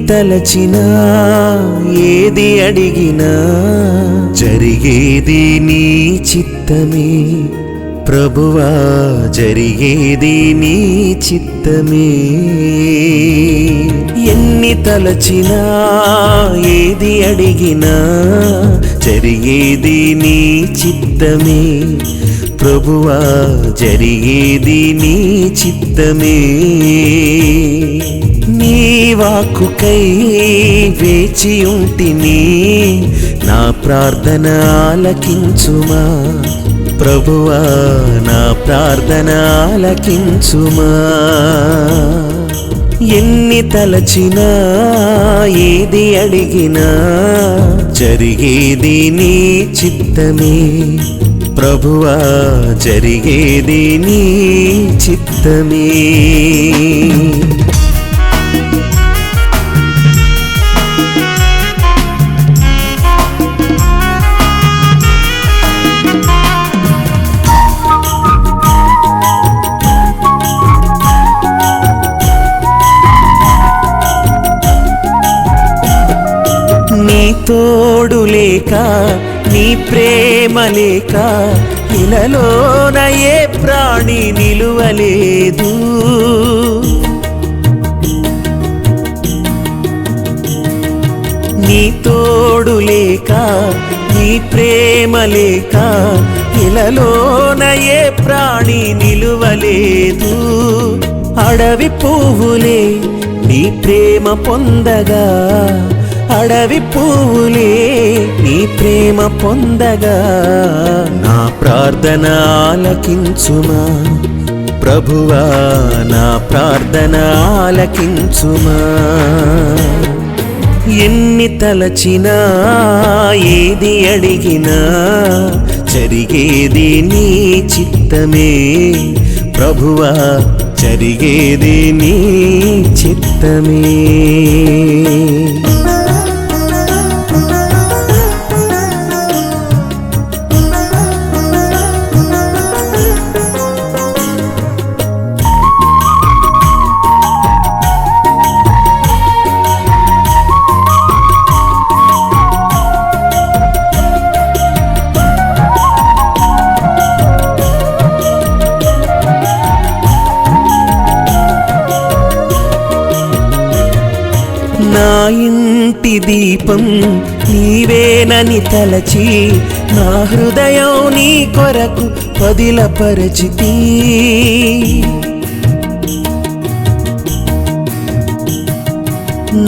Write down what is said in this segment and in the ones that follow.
తలచినా ఏది అడిగినా జరిగేది నీ చిత్తమే ప్రభువా, జరిగేది నీ చిత్తమే. ఎన్ని తలచినా ఏది అడిగినా జరిగేది నీ చిత్తమే ప్రభువా, జరిగేది నీ చిత్తమే. నీ వాక్కుకై వేచి ఉంటిని, నా ప్రార్థన ఆలకించుమా ప్రభువా, నా ప్రార్థన ఆలకించుమా. ఎన్ని తలచినా ఏది అడిగినా జరిగేది నీ చిత్తమే ప్రభువా, జరిగేది నీ చిత్తమే. నీ తోడు లేక నీ ప్రేమ లేక ఇలలోన ఏ ప్రాణి నిలువలేదు. నీ తోడు లేక నీ ప్రేమ లేక ఇలలోన ఏ ప్రాణి నిలువలేదు. అడవి పువ్వులే నీ ప్రేమ పొందగా, అడవి పువ్వులే నీ ప్రేమ పొందగా, నా ప్రార్థన ఆలకించుమా ప్రభువా, నా ప్రార్థన ఆలకించుమా. ఎన్ని తలచినా ఏది అడిగినా జరిగేది నీ చిత్తమే ప్రభువా, జరిగేది నీ చిత్తమే. నా ఇంటి దీపం నీవేనని తలచి, నా హృదయం నీ కొరకు పదిలపరచితి.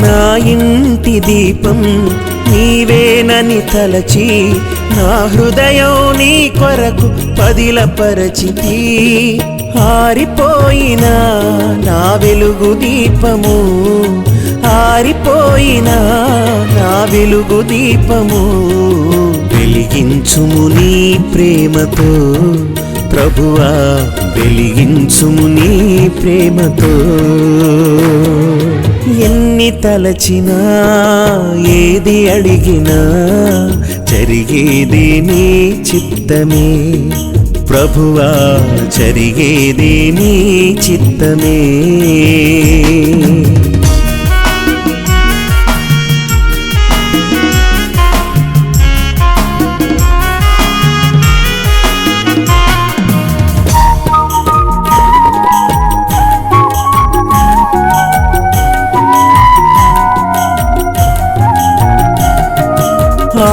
నా ఇంటి దీపం నీవేనని తలచి, నా హృదయం నీ కొరకు పదిలపరచితి. ఆరిపోయిన నా వెలుగు దీపము, ఆరిపోయిన నా వెలుగు దీపము, వెలిగించుము నీ ప్రేమతో ప్రభువా, వెలిగించుము నీ ప్రేమతో. ఎన్ని తలచినా ఏది అడిగినా జరిగేది నీ చిత్తమే ప్రభువా, జరిగేది నీ చిత్తమే.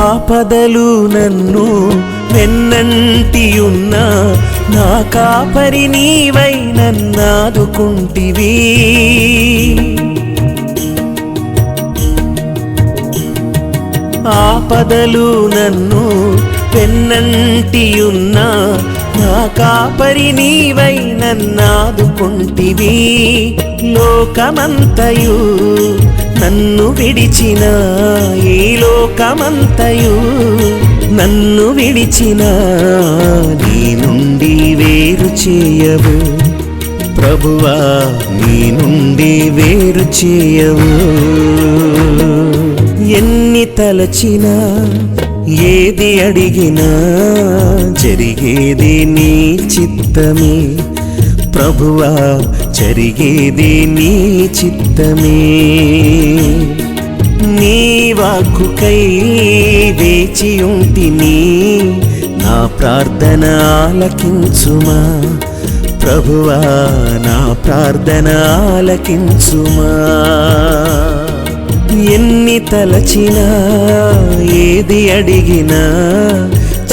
ఆపదలు నన్ను వెన్నంటియున్నా, నా కాపరి నీవై నన్నాదుకుంటివి. ఆపదలు నన్ను వెన్నంటియున్నా, నా కాపరి నీవై నన్నాదుకుంటివి. లోకమంతయు నన్ను విడిచిన, ఈ లోకమంతయు నన్ను విడిచిన, నీ నుండి వేరు చేయవు ప్రభువా, నీ నుండి వేరు చేయవు. ఎన్ని తలచినా ఏది అడిగినా జరిగేది నీ చిత్తమే ప్రభువా జరిగేది నీ చిత్తమే. నీ వాక్కుకై వేచియుంటిని, నా ప్రార్థన ఆలకించుమా. ప్రభువా నా ప్రార్థన ఆలకించుమా. ఎన్ని తలచినా ఏది అడిగినా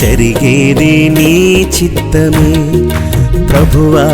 జరిగేది నీ చిత్తమే. ప్రభువా